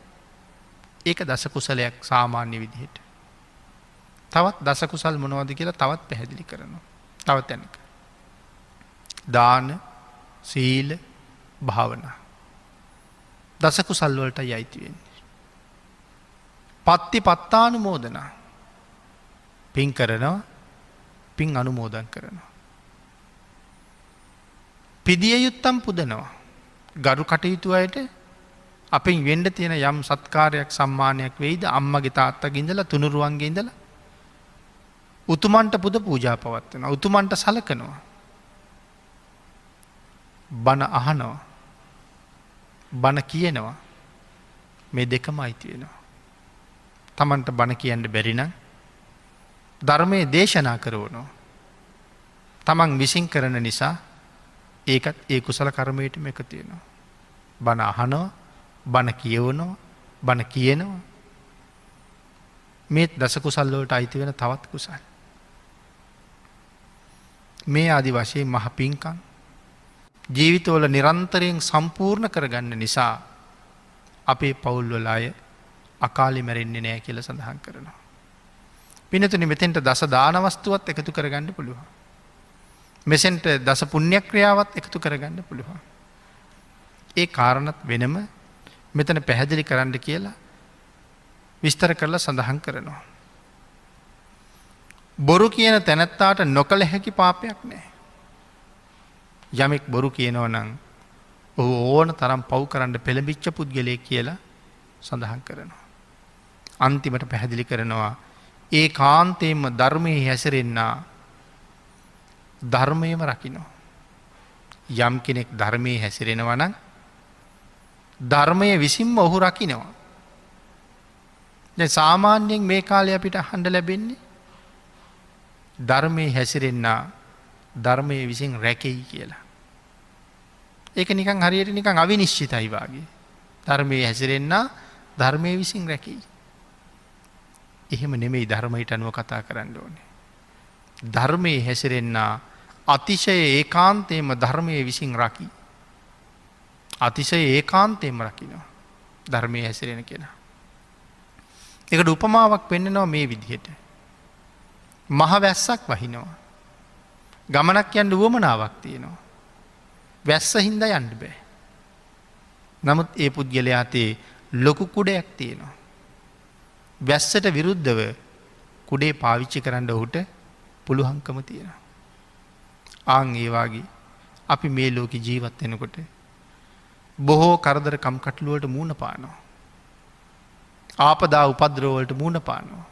ඒක දස කුසලයක් සාමාන්‍ය විදිහට. තවත් දස කුසල් මොනවද කියලා තවත් පැහැදිලි කරනවා. තව තැනක. දාන, සීල, භාවනා. දස කුසල් වලටයි අයිති වෙන්නේ. පත්ති පත්තානුමෝදනා. පින් කරනවා, පින් අනුමෝදන් කරනවා. පිදිය යුත්තම් පුදනවා. ගරු කටයුතු අයට අපින් වෙන්න තියෙන යම් සත්කාරයක් සම්මානයක් වෙයිද අම්මගේ තාත්තගේ ඉඳලා තුනුරුවන්ගේ ඉඳලා උතුමන්ට පුද පූජා පවත්වනවා. උතුමන්ට සලකනවා. බණ අහනවා. බණ කියනවා. මේ දෙකම අයිති වෙනවා. තමන්ට බණ කියන්න බැරි නම් ධර්මයේ දේශනා කරනවා. තමන් විසින් කරන නිසා ඒකත් ඒ කුසල කර්මයටම එකතු වෙනවා. බණ අහනවා, බණ කියවනවා, බණ කියනවා. මේ දස කුසල් වලට අයිති වෙන තවත් කුසල්. මේ ආදි වශයෙන් මහ පිංකම් ජීවිතවල නිරන්තරයෙන් සම්පූර්ණ කරගන්න නිසා අපේ පවුල් වල අය අකාලේ මැරෙන්නේ නැහැ කියලා සඳහන් කරනවා. පින්නතුනි මෙතෙන්ට දස දාන වස්තුවත් එකතු කරගන්න පුළුවන්. මෙසෙන්ට දස පුණ්‍ය ක්‍රියාවත් එකතු කරගන්න පුළුවන්. ඒ කාරණත් වෙනම මෙතන පැහැදිලි කරන්න කියලා විස්තර කරලා සඳහන් කරනවා. බොරු කියන තැනැත්තාට නොකළ හැකි පාපයක් නැහැ. යමෙක් බොරු කියනවා නම් ඔහු ඕන තරම් පව් කරන්න පෙළඹිච්ච පුද්ගලයෙක් කියලා සඳහන් කරනවා. අන්තිමට පැහැදිලි කරනවා ඒ කාන්තේම ධර්මයේ හැසිරෙන්නා ධර්මයම රකිනවා. යම් කෙනෙක් ධර්මයේ හැසිරෙනවා නම් ධර්මය විසින්ම ඔහු රකිනවා. දැන් සාමාන්‍යයෙන් මේ කාලේ අපිට අහන්න ලැබෙන්නේ ධර්මයේ හැසිරෙන්නා ධර්මයේ විසින් රැකෙයි කියලා. ඒක නිකන් හරියට නිකන් අවිනිශ්චිතයි වාගේ. ධර්මයේ හැසිරෙන්නා ධර්මයේ විසින් රැකෙයි. එහෙම නෙමෙයි ධර්මයට අනුව කතා කරන්න ඕනේ. ධර්මයේ හැසිරෙන්නා අතිශය ඒකාන්තයෙන්ම ධර්මයේ විසින් රකි. අතිශය ඒකාන්තයෙන්ම රකිනවා. ධර්මයේ හැසිරෙන කෙනා. ඒකට උපමාවක් පෙන්නනවා මේ විදිහට. මහ වැස්සක් වහිනවා. ගමනක් යන්න උවමනාවක් තියෙනවා. වැස්ස හින්දා යන්න බෑ. නමුත් ඒ පුද්ගලයා අතේ ලොකු කුඩයක් තියෙනවා. වැස්සට විරුද්ධව කුඩේ පාවිච්චි කරන්න ඔහුට පුළුවන්කම තියෙනවා. ආන් ඒවාගේ අපි මේ ලෝක ජීවත් වෙනකොට බොහෝ කරදර කම්කටලුවට මූුණ පානවා. ආපදා උපද්‍රවලට මූුණ පානවා.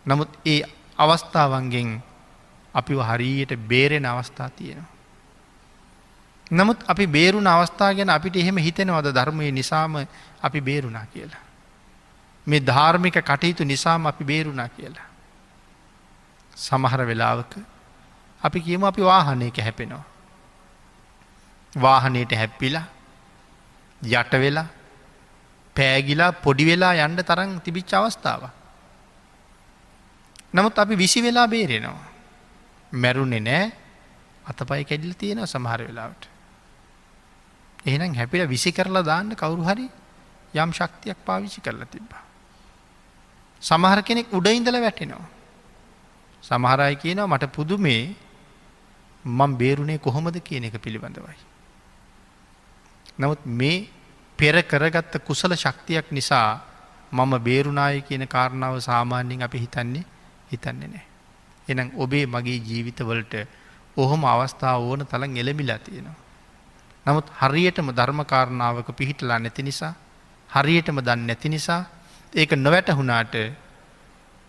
නමුත් ඒ අවස්ථාවන්ගෙන් අපි හරියට බේරෙන අවස්ථා තියෙනවා. නමුත් අපි බේරුණ අවස්ථා ගැන අපිට එහෙම හිතෙනවද ධර්මය නිසාම අපි බේරුණා කියලා. මේ ධාර්මික කටයුතු නිසාම අපි බේරුණා කියලා. සමහර වෙලාවක අපි කියමු අපි වාහනයක හැපෙනවා. වාහනයට හැප්පිලා යට වෙලා පෑගිලා පොඩි වෙලා යන්න තරම් තිබිච්ච අවස්ථාව. නමුත් අපි විසි වෙලා බේරෙනවා. මැරුණෙ නෑ අතපයි කැඩිල තියෙන සමහර වෙලාවට. එහෙනම් හැපිල විසි කරලා දාන්න කවුරු හරි යම් ශක්තියක් පාවිච්චි කරලා තිබ්බා. සමහර කෙනෙක් උඩඉඳල වැටෙනවා. සමහරයි කියනවා මට පුදුමේ මං බේරුණේ කොහොමද කියන එක පිළිබඳවයි. නමුත් මේ පෙර කරගත්ත කුසල ශක්තියක් නිසා මම බේරුණාය කියන කාරණාව සාමාන්‍යයෙන් අපි හිතන්නේ නෑ. එනම් ඔබේ මගේ ජීවිතවලට ඔහොම අවස්ථාව ඕන තරම් එළඹිලා තියෙනවා. නමුත් හරියටම ධර්මකාරණාවක පිහිටලා නැති නිසා හරියටම දන්නේ නැති නිසා ඒක නොවැටහුණාට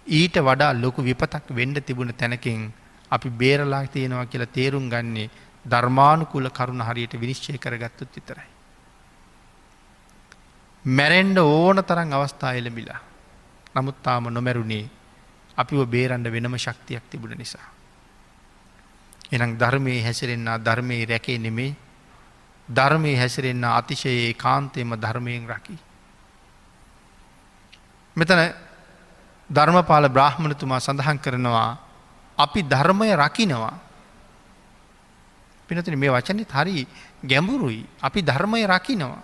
ඊට වඩා ලොකු විපතක් වෙන්න තිබුණ තැනකින් අපි බේරලා තියෙනවා කියලා තේරුම් ගන්නේ ධර්මානුකූල කරුණ හරියට විනිශ්චය කරගත්තොත් විතරයි. මැරෙන්න ඕන තරම් අවස්ථා එළඹිලා. නමුත් තාම නොමැරුණේ අපිව බේරන්න වෙනම ශක්තියක් තිබුණ නිසා. එහෙනම් ධර්මයේ හැසිරෙන්න ධර්මයේ රැකේ නෙමේ ධර්මයේ හැසිරෙන්න අතිශය ඒකාන්තයෙන්ම ධර්මයෙන් රකි. මෙතන ධර්මපාල බ්‍රාහ්මණතුමා සඳහන් කරනවා අපි ධර්මය රකින්නවා. පිනතුනි මේ වචනේත් හරි ගැඹුරුයි. අපි ධර්මය රකින්නවා.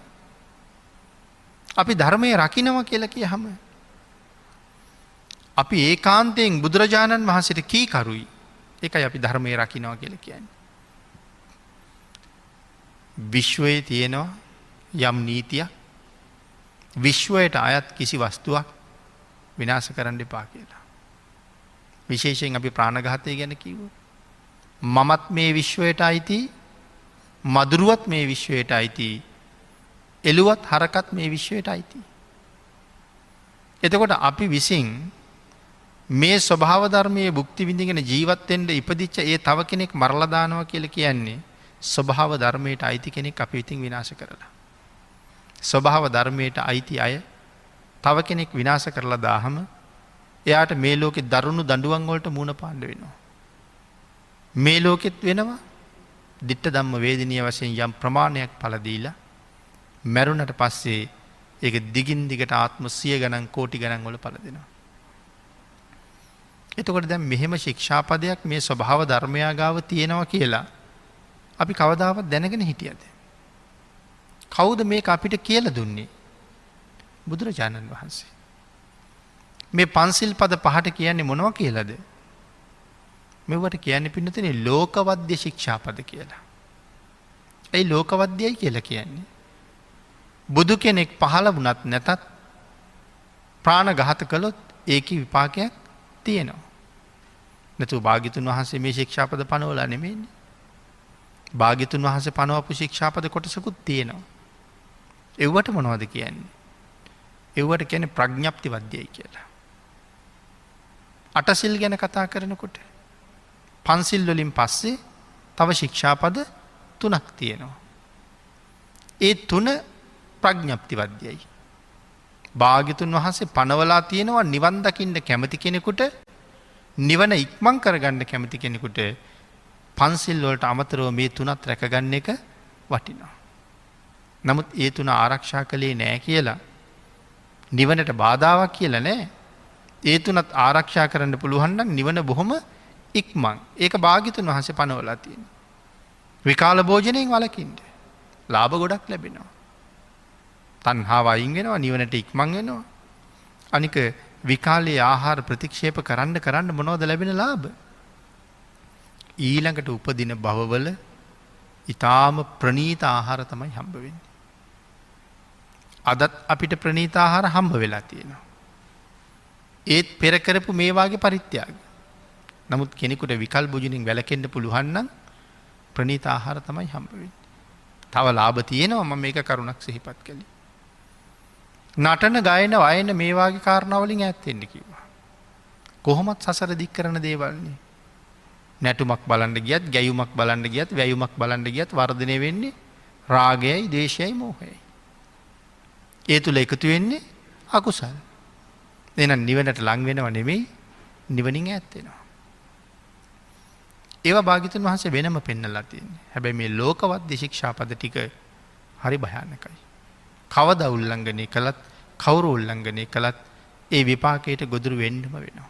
අපි ධර්මය රකින්නවා කියලා කියහම අපි ඒකාන්තයෙන් බුදුරජාණන් වහන්සේට කීකරුයි. ඒකයි අපි ධර්මය රකින්නවා කියලා කියන්නේ. විශ්වයේ තියෙනවා යම් නීතියක් විශ්වයට අයත් කිසි වස්තුවක් විනාශ කරන්න එපා කියලා. විශේෂයෙන් අපි ප්‍රාණඝාතය ගැන කිව්වොත් මමත් මේ විශ්වයට අයිති මදුරුවත් මේ විශ්වයට අයිති එළුවත් හරකත් මේ විශ්වයට අයිති. එතකොට අපි විසින් මේ ස්වභාව ධර්මයේ භුක්ති විඳින්න ජීවත් වෙන්න ඉපදිච්ච ඒ තව කෙනෙක් මරලා දානවා කියලා කියන්නේ ස්වභාව ධර්මයට අයිති කෙනෙක් අපි ඉතින් විනාශ කරලා. ස්වභාව ධර්මයට අයිති අය තව කෙනෙක් විනාශ කරලා දාහම එයාට මේ ලෝකෙ දරුණු දඬුවම් වලට මුහුණ පාන්න වෙනවා. මේ ලෝකෙත් වෙනවා ditta ධම්ම වේදිනිය වශයෙන් යම් ප්‍රමාණයක් පළ දීලා මැරුණට පස්සේ ඒක දිගින් දිගට ආත්ම 100 ගණන් කෝටි ගණන් වල පළ දෙනවා. එතකොට දැන් මෙහෙම ශික්ෂාපදයක් මේ ස්වභාව ධර්මයාගාව තියෙනවා කියලා අපි කවදාවත් දැනගෙන හිටියද? කවුද මේක අපිට කියලා දුන්නේ? බුදුරජාණන් වහන්සේ. මේ පන්සිල් පද පහට කියන්නේ මොනවා කියලාද? මෙවට කියන්නේ පින්නතනේ ලෝකවද්‍ය ශික්ෂාපද කියලා. ඒ ලෝකවද්‍යයි කියලා කියන්නේ බුදු කෙනෙක් පහළ වුණත් නැතත් ප්‍රාණඝාත කළොත් ඒකේ විපාකයක් තියෙනවා. නැතු භාග්‍යතුන් වහන්සේ මේ ශික්ෂාපද පනවලා නෙමෙයිනේ. භාග්‍යතුන් වහන්සේ පනවපු ශික්ෂාපද කොටසකුත් තියෙනවා. ඒවට මොනවද කියන්නේ? ඒවට කියන්නේ ප්‍රඥප්ති වද්‍යයි කියලා. අටසිල් ගැන කතා කරනකොට පන්සිල් වලින් පස්සේ තව ශික්ෂාපද 3ක් තියෙනවා. ඒ 3 ප්‍රඥප්ති වද්‍යයි. භාග්‍යතුන් වහන්සේ පනවලා තියෙනවා නිවන් දකින්න කැමති කෙනෙකුට නිවන ඉක්මන් කරගන්න කැමති කෙනෙකුට පන්සිල් වලට අමතරව මේ 3ත් රැකගන්න එක වටිනවා. නමුත් ඒ 3 ආරක්ෂා කළේ නෑ කියලා නිවනට බාධාවක් කියලා නෑ. ඒ 3ත් ආරක්ෂා කරන්න පුළුවන් නම් නිවන බොහොම ඉක්මන්. ඒක භාග්‍යතුන් වහන්සේ පනවලා තියෙනවා. විකාල භෝජනයෙන් වළකින්න. ලාභ ගොඩක් ලැබෙනවා. තණ්හාව අයින් වෙනවා නිවනට ඉක්මන් වෙනවා. අනික විකාලයේ ආහාර ප්‍රතික්ෂේප කරන්න මොනවද ලැබෙන ලාභ? ඊළඟට උපදින භවවල ඊටාම ප්‍රණීත ආහාර තමයි හම්බ වෙන්නේ. අදත් අපිට ප්‍රණීත ආහාර හම්බ වෙලා තියෙනවා. ඒත් පෙර කරපු මේ වාගේ පරිත්‍යාග. නමුත් කෙනෙකුට විකල් භෝජනයෙන් වැළකෙන්න පුළුවන් නම් ප්‍රණීත ආහාර තමයි හම්බ වෙන්නේ. තව ලාභ තියෙනවා මම මේක කරුණක් සිහිපත් කළේ. නටන ගායන වයන මේ වාගේ කාරණා වලින් ඈත් වෙන්න කිව්වා. කොහොමත් සසර දික් කරන දේවල්නේ. නැටුමක් බලන්න ගියත්, ගැයුමක් බලන්න ගියත්, වැයුමක් බලන්න ගියත් වර්ධනය වෙන්නේ රාගයයි, ද්වේෂයයි, මෝහයයි. ඒ තුල එකතු වෙන්නේ අකුසල්. එහෙනම් නිවනට ලං වෙනව නෙමෙයි, නිවනින් ඈත් වෙනවා. ඒවා භාග්‍යතුන් වහන්සේ වෙනම පෙන්නලා තියෙන්නේ. හැබැයි මේ ලෝකවත් ශික්ෂාපද ටික හරි භයානකයි. කවදා උල්ලංඝනය කළත්, කවුරු උල්ලංඝනය කළත් ඒ විපාකයට ගොදුරු වෙන්නම වෙනවා.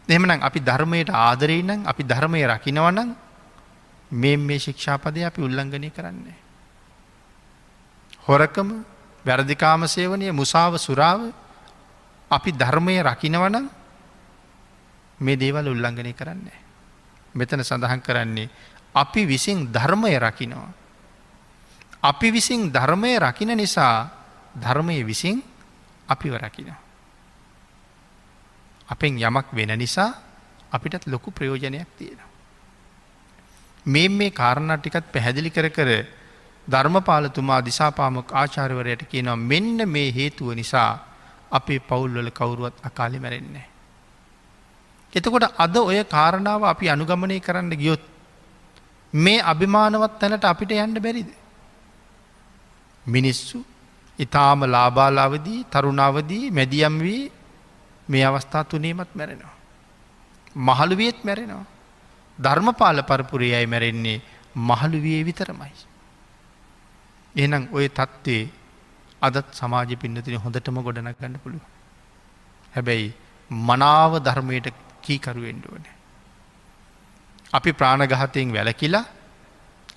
එහෙමනම් අපි ධර්මයට ආදරේ නම්, අපි ධර්මයේ රකින්නවා නම් මේ ශික්ෂාපදේ අපි උල්ලංඝනය කරන්නේ. හොරකම, වැරදිකාම සේවනය, මුසාව, සුරාව අපි ධර්මයේ රකින්නවා නම් මේ දේවල් උල්ලංඝනය කරන්නේ. මෙතන සඳහන් කරන්නේ අපි විසින් ධර්මය රකින්නවා. අපි විසින් ධර්මය රකින්න නිසා ධර්මයේ විසින් අපිව රකින්නවා. අපෙන් යමක් වෙන නිසා අපිටත් ලොකු ප්‍රයෝජනයක් තියෙනවා. මේ කාරණා ටිකත් පැහැදිලි කර කර ධර්මපාලතුමා දිසාපාමොක් ආචාර්යවරයාට කියනවා මෙන්න මේ හේතුව නිසා අපේ පවුල්වල කවුරුවත් අකාලේ මැරෙන්නේ නැහැ. එතකොට අද ඔය කාරණාව අපි අනුගමනය කරන්න ගියොත් මේ අභිමානවත් තැනට අපිට යන්න බැරිද? මිනිස්සු ඊටාම ලාබාලාවදී, තරුණාවදී, මැදියම් වී මේ අවස්ථා තුනේමත් මැරෙනවා. මහලු වියෙත් මැරෙනවා. ධර්මපාල පරපුරේ අය මැරෙන්නේ මහලු වියේ විතරමයි. එහෙනම් ওই தત્ත්වේ අදත් සමාජෙ පින්නතින හොඳටම ගොඩනගා ගන්න පුළුවන්. හැබැයි මනාව ධර්මයට කීකරු වෙන්න ඕනේ. අපි ප්‍රාණඝාතයෙන් වැළකීලා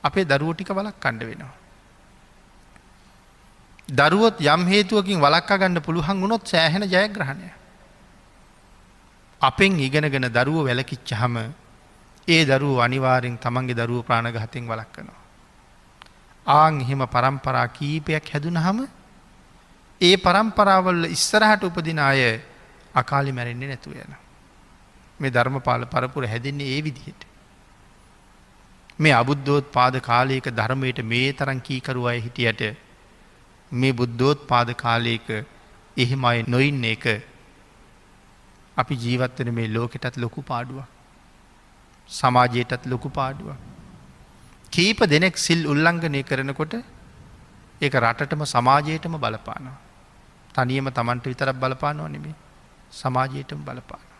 අපේ දරුවෝ ටික වළක්වන්න වෙනවා. දරුවොත් යම් හේතුවකින් වළක්වා ගන්න පුළුවන් වුණොත් සෑහෙන ජයග්‍රහණයක්. අපෙන් ඉගෙනගෙන දරුවෝ වැළකිච්චාම ඒ දරුවෝ අනිවාර්යෙන් තමන්ගේ දරුවෝ ප්‍රාණඝාතයෙන් වළක්වනවා. ආන් එහෙම પરම්පරා කීපයක් හැදුනහම ඒ પરම්පරාවල ඉස්සරහට උපදින අය අකාලේ මැරෙන්නේ නැතුව යනවා. මේ ධර්මපාල පරපුර හැදෙන්නේ ඒ විදිහට. මේ අබුද්ධෝත්පාද කාලයක ධර්මයට මේ තරම් කීකරු අය හිටියට මේ බුද්ධෝත්පාද කාලයක එහෙම අය නොඉන්න එක අපි ජීවත් වෙන මේ ලෝකෙටත් ලොකු පාඩුවක්. සමාජයටත් ලොකු පාඩුවක්. කීප දෙනෙක් සිල් උල්ලංඝනය කරනකොට ඒක රටටම සමාජයටම බලපානවා. තනියම Tamanට විතරක් බලපානව නෙමෙයි, සමාජයටම බලපානවා.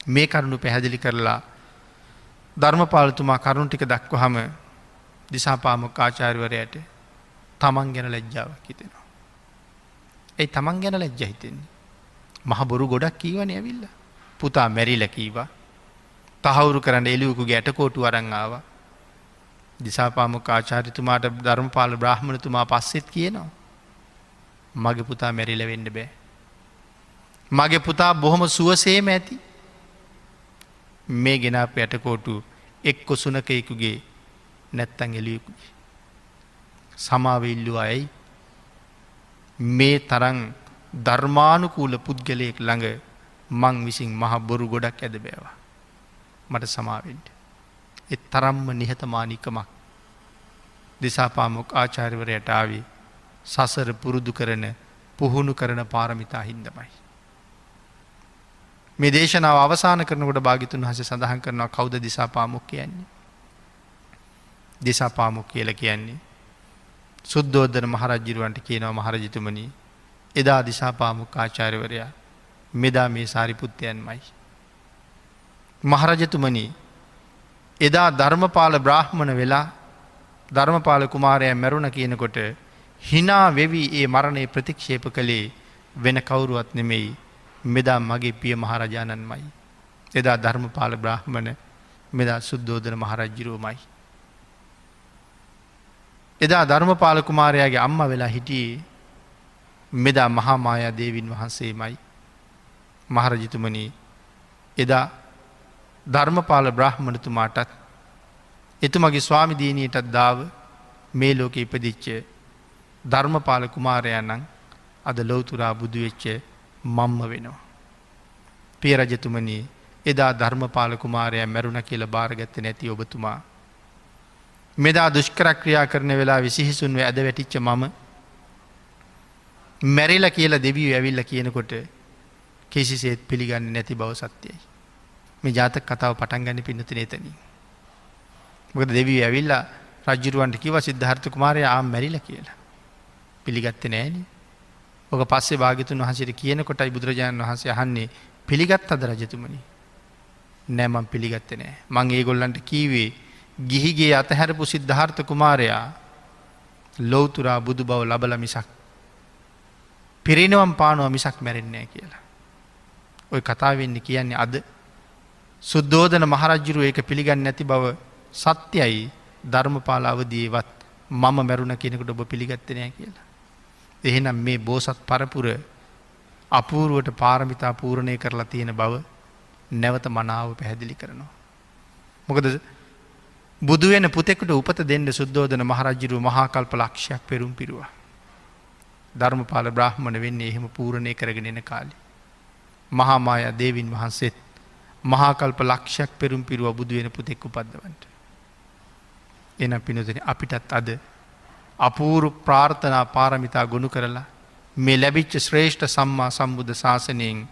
මේ කරුණු පැහැදිලි කරලා ධර්මපාලතුමා කරුණු ටික දක්වහම දිසාපාමොක් ආචාර්යවරයාට තමන් ගැන ලැජ්ජාවක් හිතෙනවා. ඒ තමන් ගැන ලැජ්ජා හිතෙන්නේ. මහ බොරු ගොඩක් කීවනේ ඇවිල්ලා. පුතා මැරිලා කීවා. තහවුරු කරන්න එළියකුගේ ඇටකොටු අරන් ආවා. දිසාපාමොක් ආචාර්යතුමාට ධර්මපාල බ්‍රාහ්මණතුමා පස්සෙත් කියනවා මගේ පුතා මැරිලා වෙන්න බෑ. මගේ පුතා බොහොම සුවසේම ඇති. මේ ගෙනාපු ඇටකොටු එක්ක සුනකයෙකුගේ නැත්තම් එළියකුගේ. සමාව ඉල්ලුවායි මේ තරම් ධර්මානුකූල පුද්ගලයෙක් ළඟ මං විසින් මහ බොරු ගොඩක් ඇද බෑවා. මට සමාවෙන්න. ඒ තරම්ම නිහතමානීකමක් දිසාපාමොක් ආචාර්යවරයාට ආවේ සසර පුරුදු කරන, පුහුණු කරන පාරමිතා හින්දමයි. මේ දේශනාව අවසන් කරනකොට භාග්‍යතුන් වහන්සේ සඳහන් කරනවා කවුද දිසාපාමොක් කියන්නේ? දිසාපාමොක් කියලා කියන්නේ සුද්ධෝදන මහරජුරවන්ට කියනවා මහරජතුමනි එදා දිසාපාමොක් ආචාර්යවරයා මෙදා මේ සාරිපුත්තයන්මයි. මහරජතුමනි එදා ධර්මපාල බ්‍රාහ්මණ වෙලා ධර්මපාල කුමාරයා මැරුණ කියනකොට hina වෙවි ඒ මරණය ප්‍රතික්ෂේප කළේ වෙන කවුරුවත් නෙමෙයි මෙදා මගේ පිය මහරජාණන්මයි. එදා ධර්මපාල බ්‍රාහ්මණ මෙදා සුද්ධෝදන මහරජුරුවමයි. එදා ධර්මපාල කුමාරයාගේ අම්මා වෙලා හිටියේ මෙදා මහා මායා දේවින් වහන්සේමයි. මහරජතුමනි එදා ධර්මපාල බ්‍රාහ්මණතුමාටත් එතුමගේ ස්වාමි දිනියටත් දාව මේ ලෝකෙ ඉපදිච්ච ධර්මපාල කුමාරයා නම් අද ලෞතුරා බුදු වෙච්ච මම්ම වෙනවා. පිය රජතුමනි එදා ධර්මපාල කුමාරයා මැරුණ කියල භාරගත්ත නැති ඔබතුමා. මෙදා දුෂ්කරක්‍රියා කරන වෙලා විසිහිසුන්ව ඇද වැටිච්ච මම මැරිල කියල දෙවිය ඇවිල්ල කියනකොට කිසිසේත් පිළිගන්න නැති බව සත්‍යයයි. මේ ජාතක කතාව පටන් ගන්න පින්නති නේතන. මොකද දෙවී ඇවිල්ලා රජ්ජුරුවන්ට කිව සිද්ධාර්ථ කුමාරය ආම් මැරිල කියලා. පිළිගත්ත නෑන. ඕක පස්සේ භාගතුන් වහසට කියනකොටයි බුදුරජාණන් වහන්සේ අහන්නේ පිළිගත් අද රජතුමනි. නෑමම් පිළිගත්ත නෑ. මං ඒ ගොල්ලන්ට කීවේ ගිහිගේ අතහැරපු සිද්ධාර්ථ කුමාරයා ලෝතුරා බුදු බව ලබල මිසක්. පිරිනවම් පානුව මිසක් මැරෙන්නේ කියලා. ඔය කතාවෙන්න කියන්නේ අද සුද්දෝදන මහරජ්ජුරු ඒක පිළිගන්න නැති බව සත්‍යයි ධර්මපාල අවදීවත් මම මැරුණ කෙනෙකුට ඔබ පිළිගත්තනය කියලා. එහෙනම් මේ බෝසත් පරපුර අපූරුවට පාරමිතා පූරණය කරලා තියෙන බව නැවත මනාව පැහැදිලි කරනවා. මොකද බුදුවෙන පුතෙකුට උපත දෙන්න සුද්දෝදන මහරජ්ජුරු මහාකල්ප ලක්ෂයක් පෙරුම් පිරුවා. ධර්මපාල බ්‍රාහ්මණ වෙන්නේ එහෙම පූරණය කරගෙන එන කාලි. මහාමායා දේවින් වහන්සේත් මහාකල්ප ලක්ෂයක් පෙරුම් පිරුව බුදුවෙන පුතෙක් උපද්දවන්ට. එන පිනොදන අපිටත් අද අපූරු ප්‍රාර්ථනා පාරමිතා ගොුණු කරලා මේ ලැබිච්ච ශ්‍රේෂ්ඨ සම්මා සම්බුද්ධ ශාසනයෙන්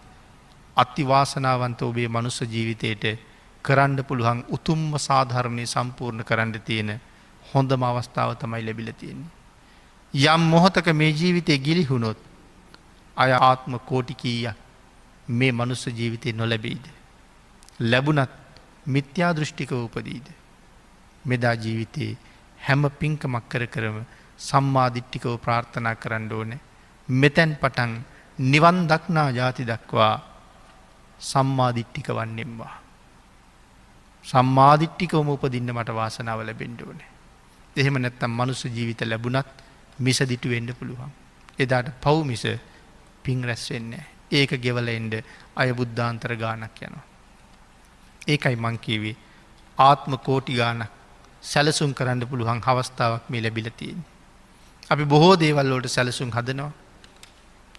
අත්තිවාසනාවන්ත ඔබේ මනුස්ස ජීවිතයට කරන්න පුළුවන් උතුම්ම සාධර්මය සම්පූර්ණ කරන්න තියෙන හොඳම අවස්ථාව තමයි ලැබිල තියෙන්නේ. යම් මොහොතක මේ ජීවිතය ගිලිහුණොත් අය ආත්ම කෝටි කීයක් මේ මනුස්ස ජීවිතය නොලැබෙයිද. ලැබුණත් මිත්‍යා දෘෂ්ටිකව උපදීද. මෙදා ජීවිතයේ හැම පින්කමක් කර කරම සම්මාධිට්ටිකව ප්‍රාර්ථනා කරන්න ඕන. මෙතැන් පටන් නිවන් දක්නා ජාති දක්වා සම්මාධිට්ටික වන්නෙම්වා. සම්මාධිට්ටිකවම උපදින්න මට වාසනාව ලැබෙන්ඩ ඕන. එහෙම නැත්තම් මනුස්ස ජීවිත ලැබුණත් මිස දිටු වෙන්න පුළුවන්. එදාට පව් මිස පින් රැස් වෙන්නේ. ඒක ගෙවල එන්ඩ අය බුද්ධාන්තර ගානක් යනවා. ඒකයි මංකීවේ ආත්ම කෝටි ගානක් සැලසුම් කරන්න පුළුවන් අවස්ථාවක් මේ ලැබිලතියෙන්. අපි බොහෝ දේවල්ලෝට සැලසුම් හදනවා.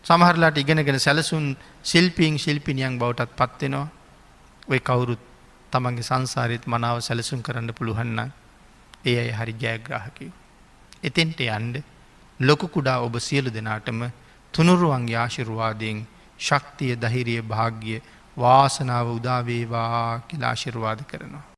සමහරලාට ඉගෙනගෙන සැලසුන් ශිල්පීන් ශිල්පිනියන් බවටත් පත්වෙනවා. ඔය කවුරුත් තමන්ගේ සංසාරයත් මනාව සැලසුම් කරන්න පුළුවන්න ඒ අය හරි ජයග්‍රාහකව. එතෙන්ට යන්ඩ ලොකු කුඩා ඔබ සියලු දෙනාටම තුනුරුවන්ගේ ආශිරුවාදයෙන් ශක්තිය දහිරිය භාග්‍ය වාසනාව උදාවේවා කියලා ආශිර්වාද කරනවා.